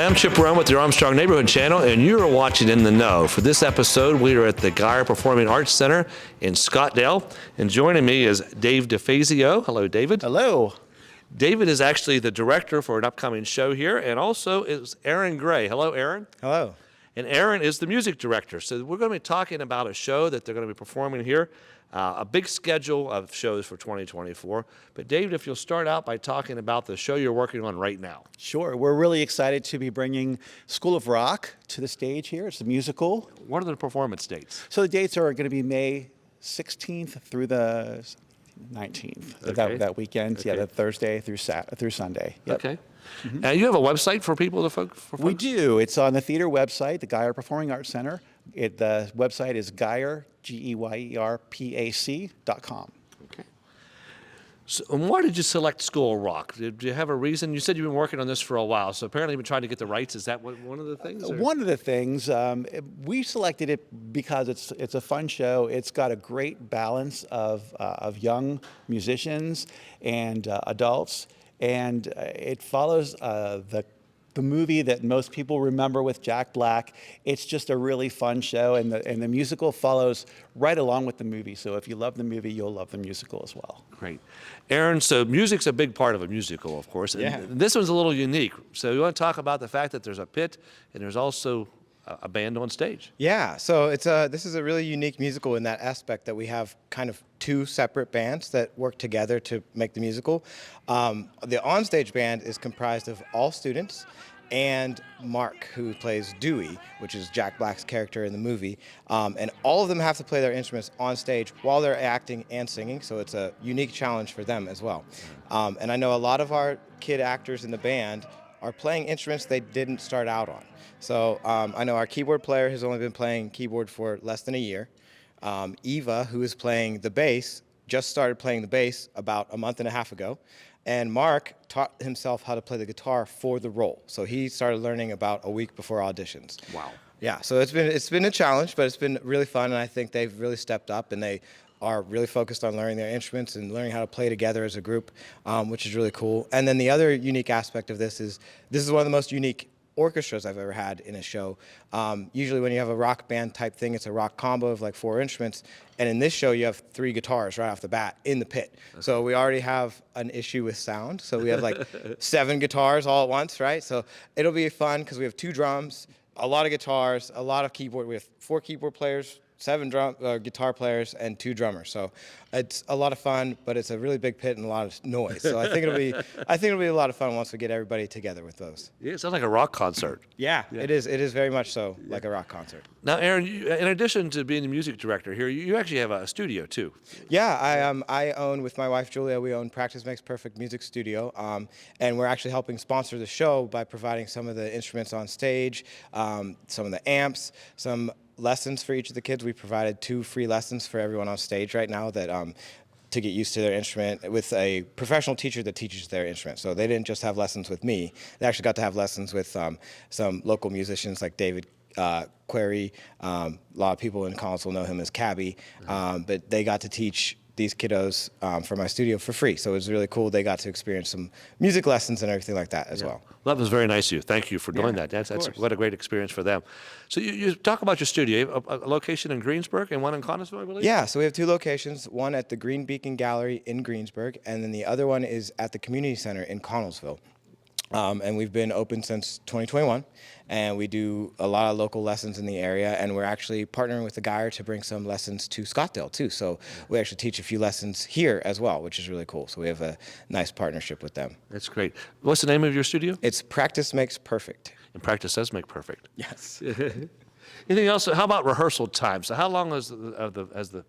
I'm Chip Run with the Armstrong Neighborhood Channel, and you are watching In the Know. For this episode, we are at the Geyer Performing Arts Center in Scottdale, and joining me is Dave DeFazio. Hello, David. Hello. David is actually the director for an upcoming show here, and also is Aaron Gray. Hello, Aaron. Hello. And Aaron is the music director. So we're going to be talking about a show that they're going to be performing here, a big schedule of shows for 2024. But David, if you'll start out by talking about the show you're working on right now. Sure. We're really excited to be bringing School of Rock to the stage here. It's a musical. What are the performance dates? So the dates are going to be May 16th through the 19th, Okay. that weekend. Okay. Yeah, the Thursday through Sunday. Yep. Okay. And you have a website for people to for We folks? do. It's on the theater website, the Geyer Performing Arts Center. The website is Geyer, GEYERPAC.com. Okay. So, and why did you select School of Rock? Did you have a reason? You said you've been working on this for a while, so apparently you've been trying to get the rights. Is that one of the things? Or? One of the things, we selected it because it's a fun show. It's got a great balance of young musicians and adults, and it follows the movie that most people remember with Jack Black. It's just a really fun show, and the musical follows right along with the movie. So if you love the movie, you'll love the musical as well. Great. Aaron, so music's a big part of a musical, of course. And Yeah. this one's a little unique. So you want to talk about the fact that there's a pit and there's also a band on stage. Yeah, so this is a really unique musical in that aspect that we have kind of two separate bands that work together to make the musical. The onstage band is comprised of all students and Mark, who plays Dewey, which is Jack Black's character in the movie. And all of them have to play their instruments on stage while they're acting and singing, so it's a unique challenge for them as well. And I know a lot of our kid actors in the band are playing instruments they didn't start out on. So I know our keyboard player has only been playing keyboard for less than a year. Eva, who is playing the bass, just started playing the bass about a month and a half ago. And Mark taught himself how to play the guitar for the role. So he started learning about a week before auditions. Wow. Yeah, so it's been a challenge, but it's been really fun, and I think they've really stepped up, and they are really focused on learning their instruments and learning how to play together as a group, which is really cool. And then the other unique aspect of this is one of the most unique orchestras I've ever had in a show. Usually when you have a rock band type thing, it's a rock combo of like 4 instruments. And in this show, you have 3 guitars right off the bat in the pit. Okay. So we already have an issue with sound. So we have like 7 guitars all at once, right? So it'll be fun because we have 2 drums, a lot of guitars, a lot of keyboard. We have 4 keyboard players, 7 guitar players, and 2 drummers. So it's a lot of fun, but it's a really big pit and a lot of noise. So I think it'll be a lot of fun once we get everybody together with those. Yeah, it sounds like a rock concert. Yeah. It is. It is very much so like a rock concert. Now, Aaron, in addition to being the music director here, you actually have a studio too. Yeah, I own, with my wife Julia, we own Practice Makes Perfect Music Studio, and we're actually helping sponsor the show by providing some of the instruments on stage, some of the amps, some lessons for each of the kids. We provided 2 free lessons for everyone on stage right now that to get used to their instrument with a professional teacher that teaches their instrument. So they didn't just have lessons with me. They actually got to have lessons with some local musicians like David Query. A lot of people in Collinsville know him as Cabby, but they got to teach these kiddos for my studio for free. So it was really cool. They got to experience some music lessons and everything like that as well. That was very nice of you. Thank you for doing that. That's what a great experience for them. So you talk about your studio, a location in Greensburg and one in Connersville, I believe? Yeah, so we have 2 locations, one at the Green Beacon Gallery in Greensburg, and then the other one is at the Community Center in Connellsville. And we've been open since 2021, and we do a lot of local lessons in the area, and we're actually partnering with the Geyer to bring some lessons to Scottdale too. So we actually teach a few lessons here as well, which is really cool. So we have a nice partnership with them. That's great. What's the name of your studio? It's Practice Makes Perfect. And practice does make perfect. Yes. Anything else? How about rehearsal time? So how long has the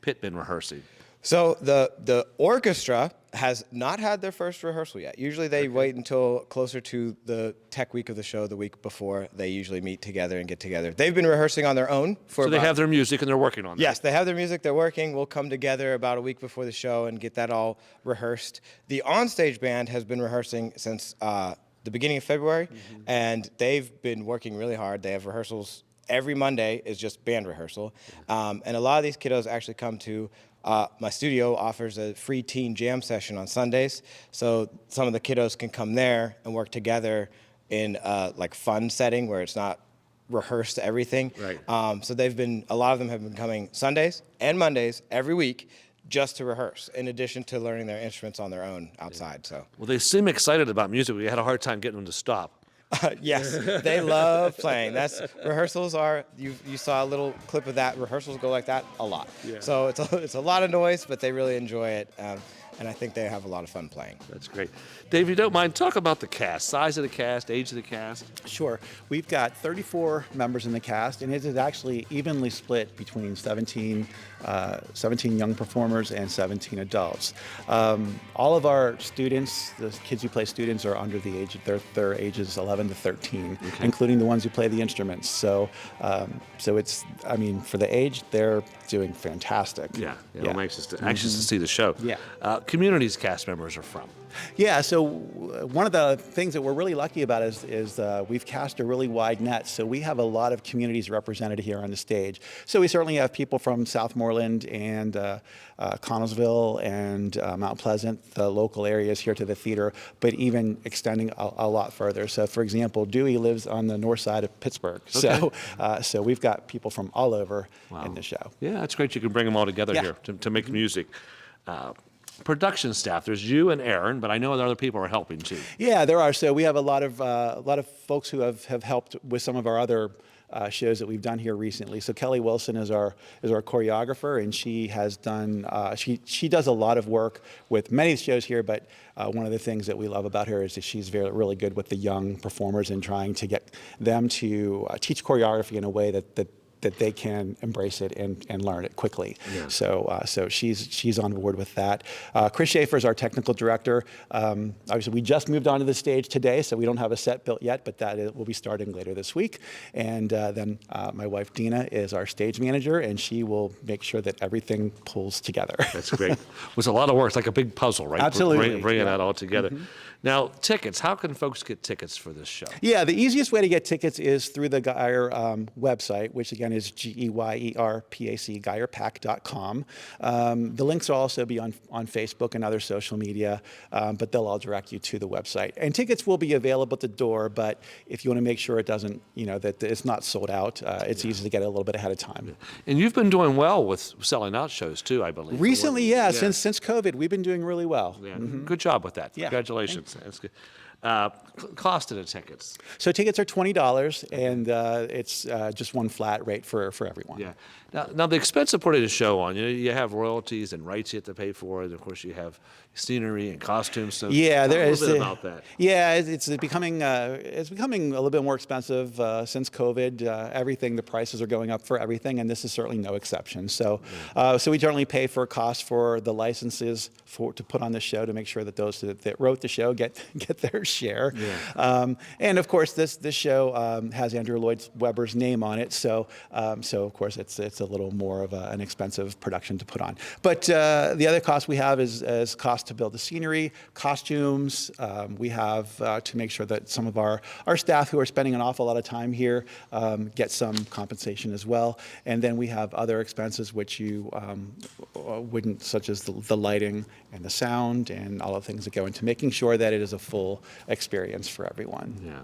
pit been rehearsing? So the orchestra has not had their first rehearsal yet. Usually they wait until closer to the tech week of the show, the week before. They usually meet together and get together. They've been rehearsing on their own for So they have their music and they're working on it. Yes, they have their music, they're working. We'll come together about a week before the show and get that all rehearsed. The onstage band has been rehearsing since the beginning of February, and they've been working really hard. They have rehearsals every Monday is just band rehearsal. And a lot of these kiddos actually come to my studio offers a free teen jam session on Sundays. So some of the kiddos can come there and work together in like fun setting where it's not rehearsed everything. Right. So a lot of them have been coming Sundays and Mondays every week just to rehearse, in addition to learning their instruments on their own outside. So Well, they seem excited about music. We had a hard time getting them to stop. yes, they love playing. Rehearsals are. You saw a little clip of that. Rehearsals go like that a lot. Yeah. So it's a lot of noise, but they really enjoy it, and I think they have a lot of fun playing. That's great. Dave, if you don't mind, talk about the cast, size of the cast, age of the cast. Sure. We've got 34 members in the cast, and it is actually evenly split between 17 young performers and 17 adults. All of our students, the kids who play students, are under the age, their ages 11 to 13, including the ones who play the instruments. So it's, I mean, for the age, they're doing fantastic. Yeah. I'm anxious to see the show. Yeah. Communities cast members are from. Yeah, so one of the things that we're really lucky about is we've cast a really wide net. So we have a lot of communities represented here on the stage. So we certainly have people from Southmoreland and Connellsville and Mount Pleasant, the local areas here to the theater, but even extending a lot further. So for example, Dewey lives on the north side of Pittsburgh. Okay. So we've got people from all over in the show. Yeah, that's great. You can bring them all together here to make music. Production staff. There's you and Aaron, but I know that other people are helping too. Yeah, there are. So we have a lot of folks who have helped with some of our other shows that we've done here recently. So Kelly Wilson is our choreographer, and she has done she does a lot of work with many shows here. But one of the things that we love about her is that she's really good with the young performers and trying to get them to teach choreography in a way that they can embrace it and learn it quickly. Yeah. So she's on board with that. Chris Schaefer is our technical director. Obviously, we just moved onto the stage today, so we don't have a set built yet, but will be starting later this week. And then my wife Dina is our stage manager, and she will make sure that everything pulls together. That's great. It was a lot of work. It's like a big puzzle, right? Absolutely. Bringing that all together. Now, tickets. How can folks get tickets for this show? Yeah, the easiest way to get tickets is through the Geyer website, which again is GEYERPAC, GeyerPack.com. The links will also be on Facebook and other social media, but they'll all direct you to the website. And tickets will be available at the door, but if you want to make sure it doesn't, that it's not sold out, it's easy to get it a little bit ahead of time. And you've been doing well with selling out shows too, I believe. Recently, since COVID, we've been doing really well. Yeah. Good job with that. Yeah. Congratulations. That's good. Cost of the tickets. So tickets are $20, and it's just one flat rate for everyone. Yeah. Now the expense of putting a show on, you have royalties and rights you have to pay for, and of course you have scenery and costumes. So yeah, there is a little bit about that. Yeah, it's becoming a little bit more expensive since COVID. The prices are going up for everything, and this is certainly no exception. So, so we generally pay for costs for the licenses to put on the show to make sure that those that wrote the show get their share. Yeah. And of course, this show has Andrew Lloyd Webber's name on it, so of course it's a little more of an expensive production to put on. But the other cost we have is cost to build the scenery, costumes. We have to make sure that some of our staff who are spending an awful lot of time here get some compensation as well. And then we have other expenses which you wouldn't, such as the lighting and the sound and all the things that go into making sure that it is a full experience for everyone. Yeah,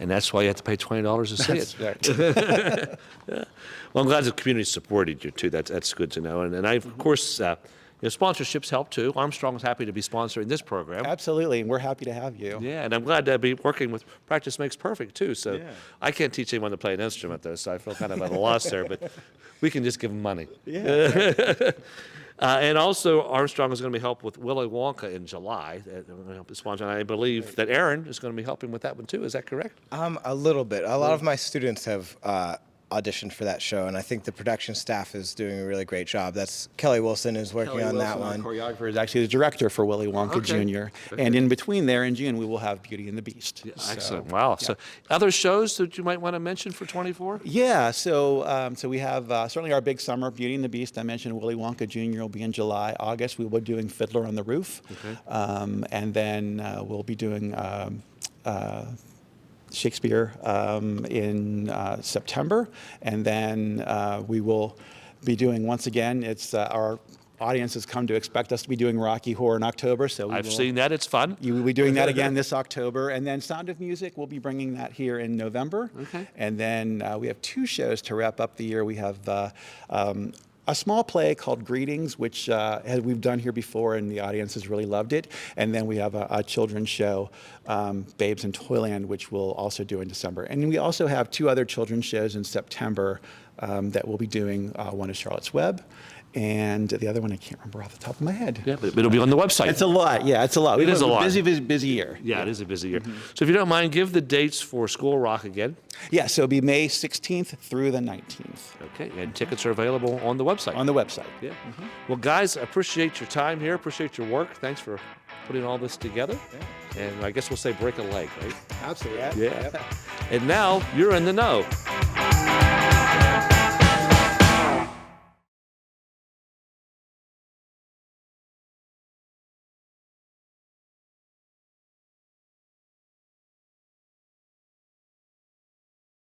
and that's why you have to pay $20 to see it. Right. Yeah. Well, I'm glad the community supported you too. That's good to know. And I, of course, sponsorships help too. Armstrong's happy to be sponsoring this program. Absolutely, and we're happy to have you. Yeah, and I'm glad to be working with Practice Makes Perfect too. So I can't teach anyone to play an instrument though, so I feel kind of at a loss there. But we can just give them money. Yeah. And also, Armstrong is going to be helping with Willy Wonka in July. And I believe that Aaron is going to be helping with that one too. Is that correct? A little bit. A lot of my students have auditioned for that show, and I think the production staff is doing a really great job. That's Kelly Wilson is working on that one. Our choreographer is actually the director for Willy Wonka Jr. And in between there, in June, we will have Beauty and the Beast. Yeah, excellent. Wow. Yeah. So other shows that you might want to mention for 24? Yeah. So we have certainly our big summer, Beauty and the Beast. I mentioned Willy Wonka Jr. will be in July. August, we will be doing Fiddler on the Roof. Okay. And then we'll be doing Shakespeare in September, and then we will be doing, once again, it's our audiences come to expect us to be doing Rocky Horror in October. So I've seen that. It's fun. You will be doing that again this October. And then Sound of Music, we'll be bringing that here in November. Okay. And then we have 2 shows to wrap up the year. We have a small play called Greetings, which we've done here before, and the audience has really loved it. And then we have a children's show, Babes in Toyland, which we'll also do in December. And we also have 2 other children's shows in September that we'll be doing. One is Charlotte's Web, and the other one I can't remember off the top of my head. Yeah, but it'll be on the website. It's a lot. Yeah, it's a lot. It is a lot. Busy year. Yeah, it is a busy year. So if you don't mind, give the dates for School Rock again. Yeah, so it'll be May 16th through the 19th. Okay, and tickets are available on the website. On the website. Yeah. Well, guys, I appreciate your time here. Appreciate your work. Thanks for putting all this together. Yeah. And I guess we'll say break a leg, right? Absolutely. Yeah. And now you're in the know.